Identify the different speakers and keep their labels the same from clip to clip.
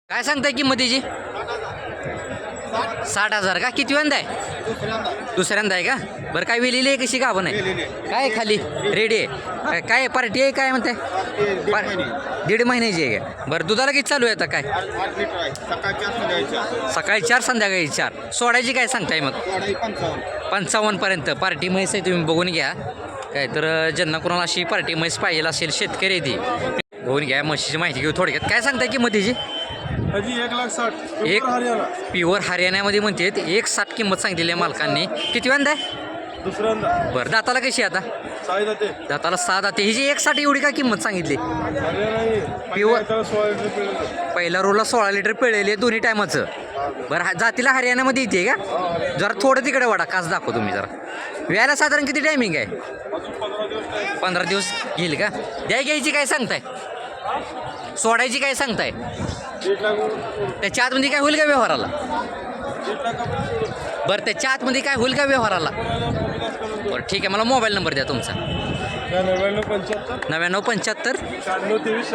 Speaker 1: काय सांगताय किंमत त्याची? 60,000 का? किती वेंदा आहे? दुसऱ्यांदा आहे का? बरं काय वेलेली आहे कशी गाभण आहे? काय खाली रेडी आहे? काय पार्टी आहे काय म्हणताय? 1.5 महिन्याची आहे का? बरं दुधाला किती चालू आहे आता काय? सकाळी 4 संध्याकाळी 4. सोडायची काय सांगताय मग? 55 पर्यंत पार्टी म्हैस आहे, तुम्ही बघून घ्या. काय तर ज्यांना कोणाला अशी पार्टी म्हैस पाहिजे असेल, शेतकरी ती बघून घ्या. म्हशीची माहिती घेऊ थोडक्यात. काय सांगताय किंमत त्याची?
Speaker 2: 1,60,000
Speaker 1: एक प्युअर हरियाणामध्ये म्हणते 1,60 किंमत सांगितलेली आहे मालकांनी. किती वेंदा आहे?
Speaker 2: दुसऱ्यांदा
Speaker 1: बरं दाताला कशी आहे आता?
Speaker 2: साई जाते
Speaker 1: दाताला 6 दाते. ही जी 1,60 एवढी का किंमत सांगितली?
Speaker 2: प्युअर 16 लिटर पिळलं.
Speaker 1: पहिला रोलला 16 लिटर पिळलेली आहे दोन्ही टायमाचं. बरं जातीला हरियाणामध्ये येते का? जरा थोडं तिकडे वाडा कास दाखव तुम्ही जरा. व्यायला साधारण किती टायमिंग आहे?
Speaker 2: अजून 15 दिवस
Speaker 1: 15 दिवस घेईल का? घ्यायची काय सांगताय? सोडायची काय सांगताय?
Speaker 2: 1,00,000
Speaker 1: त्याच्या आतमध्ये काय होईल का व्यवहाराला?
Speaker 2: 1,00,000
Speaker 1: बरं त्याच्या आतमध्ये काय होईल का व्यवहाराला? बरं ठीक आहे, मला मोबाईल नंबर द्या तुमचा.
Speaker 2: 99,75
Speaker 1: 99,75
Speaker 2: 96,23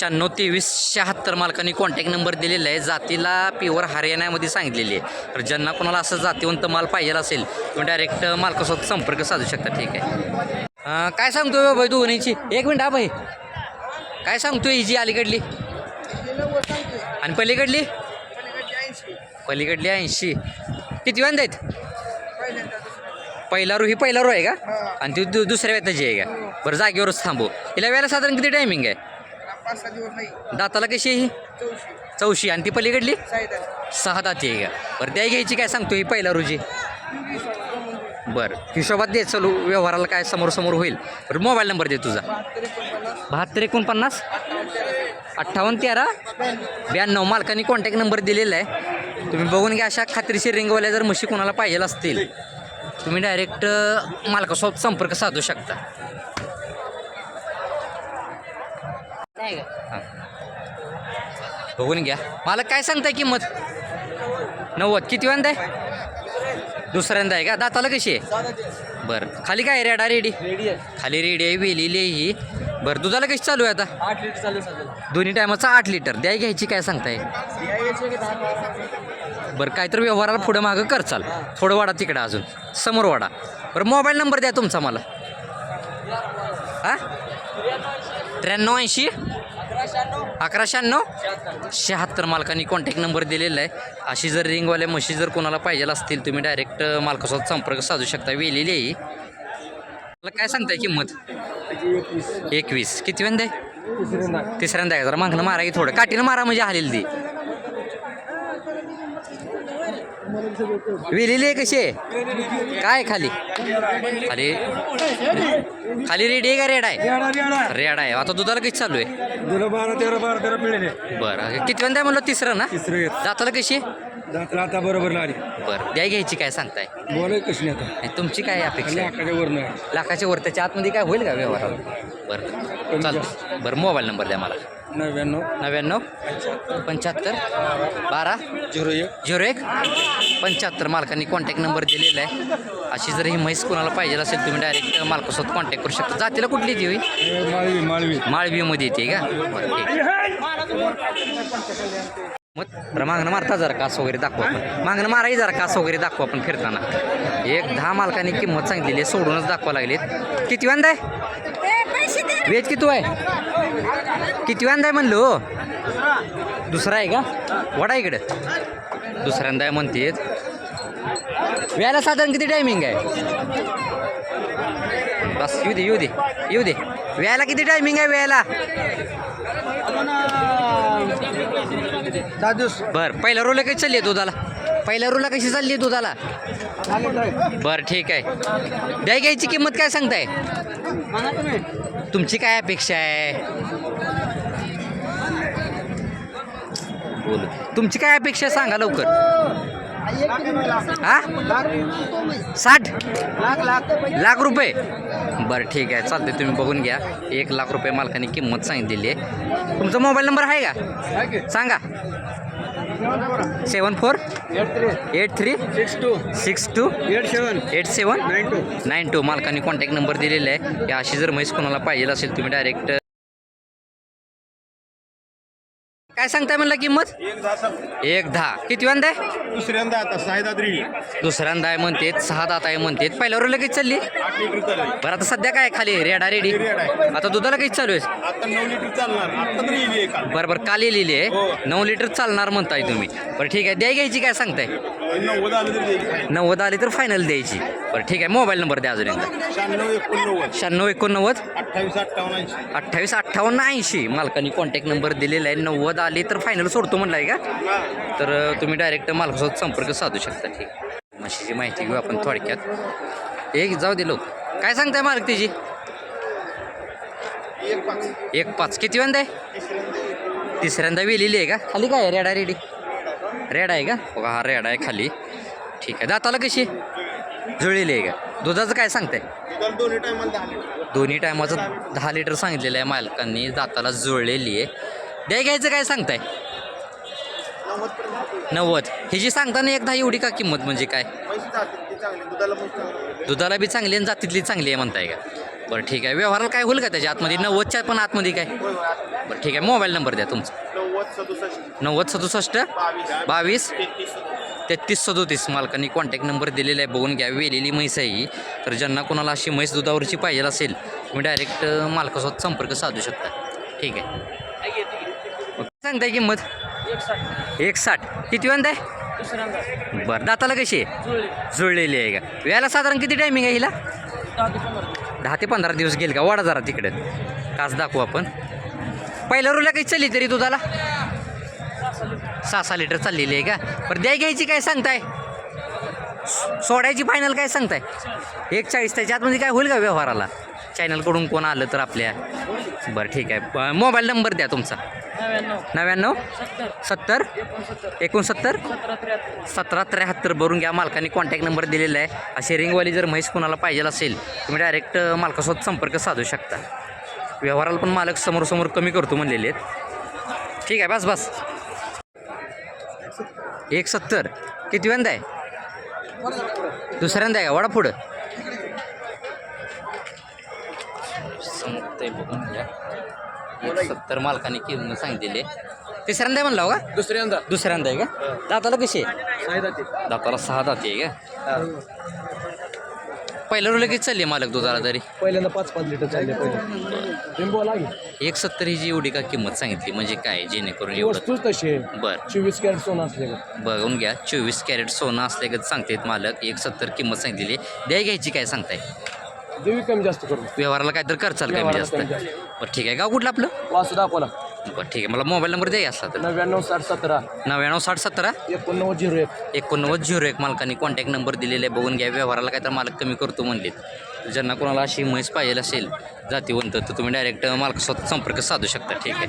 Speaker 1: 96,23 मालकांनी कॉन्टॅक्ट नंबर दिलेला आहे. जातीला प्युअर हरियाणामध्ये सांगितलेली आहे. तर ज्यांना कोणाला असं जातीवंत माल पाहिजे असेल तुम्ही डायरेक्ट मालकासोबत संपर्क साधू शकता. ठीक आहे. काय सांगतोय बाबा दोन्हीची? एक मिनिट हा भाई. काय सांगतोय ही जी अलीकडली आणि पलीकडली? पलीकडली 80. किती वेंदा आहेत? पहिला रू आहे का? आणि ती दुसऱ्या वेताची आहे का? बरं जागेवरच थांबू. हिला वेळेला साधारण किती टायमिंग आहे? दाताला कशी आहे ही? 4 आणि ती पलीकडली 6 दाती आहे का? बरं त्या घ्यायची काय सांगतो ही पहिला रूची? बरं हिशोबात दे चलू व्यवहाराला काय समोर होईल. बरं मोबाईल नंबर दे तुझा. 72 49 58 13 92. मालकांनी कॉन्टॅक्ट नंबर दिलेला आहे. तुम्ही बघून घ्या. अशा खात्रीशीर रिंगवाल्या जर म्हशी कोणाला पाहिजे असतील तुम्ही डायरेक्ट मालकासोबत संपर्क साधू शकता. बघून घ्या. मालक काय सांगताय किंमत? 90. किती वेंदा आहे? दुसऱ्यांदा आहे का? दाताला कशी आहे? बरं खाली काय रेडा रेडी? खाली रेडी आहे, वेलेली आहे ही. बरं दुधाला कशी चालू आहे आता?
Speaker 2: 8 लिटर चालू
Speaker 1: दोन्ही टायमाचा 8 लिटर. घ्यायची काय सांगताय? बरं काय तर व्यवहाराला पुढं मागं कर चाल. थोडं वाडा तिकडं अजून समोर वाडा. बरं मोबाईल नंबर द्या तुमचा मला. 93 80 1196 76. मालकांनी कॉन्टॅक्ट नंबर दिलेला आहे. अशी जर रिंगवाल्या म्हशी जर कोणाला पाहिजे असतील तुम्ही डायरेक्ट मालकासोबत संपर्क साधू शकता. वेलेली आहे. मला काय सांगताय किंमत? 21. किती वेंदा आहे? तिसऱ्यांदा आहे. जरा मागणं मारा की थोडं काठीनं मारा म्हणजे हालेल ती. वेलेली आहे कशी आहे? काय खाली रेडी आहे का रेड आहे? रेड आहे. आता दुधाला कशी चालू आहे?
Speaker 2: 12 पिळले.
Speaker 1: बरं किती वेंदा आहे म्हणलं? तिसरं ना? दाताला कशी आहे?
Speaker 2: आता बरोबर लागली.
Speaker 1: बरं घ्यायची काय सांगताय?
Speaker 2: बोलाय कशी आता
Speaker 1: आणि तुमची काय अपेक्षा आहे?
Speaker 2: लाखाच्या वर नाही.
Speaker 1: लाखाच्या वर. त्याच्या आतमध्ये काय होईल का व्यवहाराला? बरं चालतं. बरं मोबाईल नंबर द्या मला.
Speaker 2: 99
Speaker 1: 75 12 01 75. मालकांनी कॉन्टॅक्ट नंबर दिलेला आहे. अशी जर ही म्हैस कोणाला पाहिजे असेल तुम्ही डायरेक्ट मालकासोबत कॉन्टॅक्ट करू शकता. जातीला कुठली ती होई? माळवीमध्ये येते का? बरं मग मागणं मारता जरा कास वगैरे दाखवा आपण. मागणं माराही जरा कास वगैरे दाखवा आपण फिरताना. 10 मालकांनी किंमत सांगितलेली आहे. सोडूनच दाखवा लागलेत. किती वेंदा आहे? वेज किती आहे? किती वेंदा आहे म्हणलो? दुसरा आहे का? वडा इकडं दुसऱ्यांदा आहे म्हणते. व्यायला साधारण किती टायमिंग आहे? बस येऊ दे. व्यायला किती टायमिंग आहे व्यायला?
Speaker 2: 7 दिवस.
Speaker 1: बरं पहिला रोला कशी चालली आहे दुधाला? बरं ठीक आहे. घ्यायची किंमत काय सांगताय? तुमची काय अपेक्षा आहे? बोल तुमची काय अपेक्षा सांगा लवकर. 60 लाख रुपये. बरं ठीक आहे चालते. तुम्ही बघून घ्या. 1 लाख रुपये मालकाने किंमत सांगितलेली आहे. तुमचा मोबाईल नंबर आहे का सांगा? 74 83 62 87 92. मालकाने कॉन्टॅक्ट नंबर दिलेला आहे. अशी जर म्हैस कोणाला पाहिजे असेल तुम्ही डायरेक्ट काय सांगताय म्हणलं किंमत 1.10. किती वांदा आहे?
Speaker 2: दुसऱ्यांदा आता सायदाद्री
Speaker 1: दुसऱ्यांदा आहे म्हणते 6 दात आहे म्हणते पहिल्यावर लगेच चालली
Speaker 2: 8 लिटर चालेल.
Speaker 1: बरं आता सध्या काय खाली रेडा रेडी आता दुधाला काही चालू आहे
Speaker 2: आता 9 लिटर चालणार. आता तरी येईल एका.
Speaker 1: बरं बरं काल लिहिली आहे 9 लिटर चालणार म्हणताय तुम्ही. बरं ठीक आहे द्याय घ्यायची काय सांगताय
Speaker 2: 90 आलं तरी येईल.
Speaker 1: 90 आली तर फायनल द्यायची. बरं ठीक आहे मोबाईल नंबर द्या अजून एकदा
Speaker 2: 96 89
Speaker 1: 96 89
Speaker 2: 28 58 80.
Speaker 1: 28 58 80 मालकांनी कॉन्टॅक्ट नंबर दिलेला आहे. 90 आली तर फायनल सोडतो म्हणलाय का तर तुम्ही डायरेक्ट मालकासोबत संपर्क साधू शकता. ठीक म्हशीची माहिती घेऊ आपण थोडक्यात. एक जाऊ दे लोक काय सांगताय मालक त्याची 1.5. किती वेंदा आहे? तिसऱ्यांदा वेलेली आहे का? खाली काय आहे? रेडा रेडी रेड आहे का? बघा हा रेड आहे खाली. ठीक आहे दाताला कशी जुळलेली आहे का? दुधाचं काय सांगताय? दोन्ही टायमाचं 10 लिटर सांगितलेलं आहे मालकांनी. दाताला जुळलेली आहे. द्याय घ्यायचं काय सांगताय 90. ही जी सांगताना 1.10 एवढी का किंमत म्हणजे काय? दुधाला बी चांगली आणि जातीतली चांगली आहे म्हणताय का? बरं ठीक आहे व्यवहाराला काय होईल का त्याच्या आतमध्ये 90च्या पण आतमध्ये काय? बरं ठीक आहे मोबाईल नंबर द्या तुमचा 90 67 22 33 37 मालकांनी कॉन्टॅक्ट नंबर दिलेला आहे. बघून घ्या वेलेली म्हैस आहे ही. तर ज्यांना कोणाला अशी म्हैस दुधावरची पाहिजे असेल तुम्ही डायरेक्ट मालकासोबत संपर्क साधू शकता. ठीक आहे सांगताय किंमत 1.60. किती वेंदा आहे? बरं दाताला कशी आहे? जुळलेली आहे का? वेळेला साधारण किती टायमिंग आहे हिला? 10 ते 15 दिवस गेल का? वाडा जरा तिकडे कास दाखवू आपण. पहिल्या रुला काही चालली तरी दुधाला 6 लिटर चाललेली आहे का? बरं द्याय घ्यायची काय सांगताय? सोडायची फायनल काय सांगताय? 1.40. त्याच्या आतमध्ये काय होईल का व्यवहाराला चॅनलकडून कोण आलं तर आपल्या? बरं ठीक आहे मोबाईल नंबर द्या तुमचा 99 70 69 1773 भरून घ्या. मालकाने कॉन्टॅक्ट नंबर दिलेला आहे. अशी रिंगवाली जर म्हैस कोणाला पाहिजे असेल तुम्ही डायरेक्ट मालकासोबत संपर्क साधू शकता. व्यवहाराला पण मालक समोर कमी करतो म्हणलेले आहेत. ठीक आहे बस 1.70. किती वेंदा आहे? दुसऱ्यांदा आहे का? वडा पुढं सांगतंय बघून घ्या 1.70 मालकाने किंमत सांगितलेली आहे. तिसऱ्यांदा म्हणला हो का? दुसऱ्यांदा आहे का? दाताला कशी आहे? दाताला 6 दाती आहे का? पहिलं लगेच चालली मालक दुधाला तरी
Speaker 2: पहिल्यांदा 5 लिटर चालले पहिले.
Speaker 1: 1.70 ही जी एवढी का किंमत सांगितली म्हणजे काय जेणेकरून एवढं
Speaker 2: वस्तूच तशी
Speaker 1: बरं
Speaker 2: 24 कॅरेट सोनं असले
Speaker 1: बघून घ्या 24 कॅरेट सोनं असल्यागत सांगतायत मालक. 1.70 किंमत सांगितलेली. द्याय घ्यायची काय सांगताय?
Speaker 2: देवी कमी जास्त करू
Speaker 1: व्यवहाराला काय तर खर्चाल कमी जास्त. बरं ठीक आहे गाव कुठलं आपलं?
Speaker 2: वासू दाखवला
Speaker 1: बरं ठीक आहे मला मोबाईल नंबर द्या असला तर
Speaker 2: 99 60 17
Speaker 1: 99 60 17
Speaker 2: 89 01
Speaker 1: 89 मालकाने कॉन्टॅक्ट नंबर दिलेला आहे. बघून घ्या व्यवहाराला काय तर मालक कमी करतो म्हणलेत. ज्यांना कोणाला अशी म्हैस पाहिजे असेल जातीवंत तर तुम्ही डायरेक्ट मालकासोबत संपर्क साधू शकता. ठीक आहे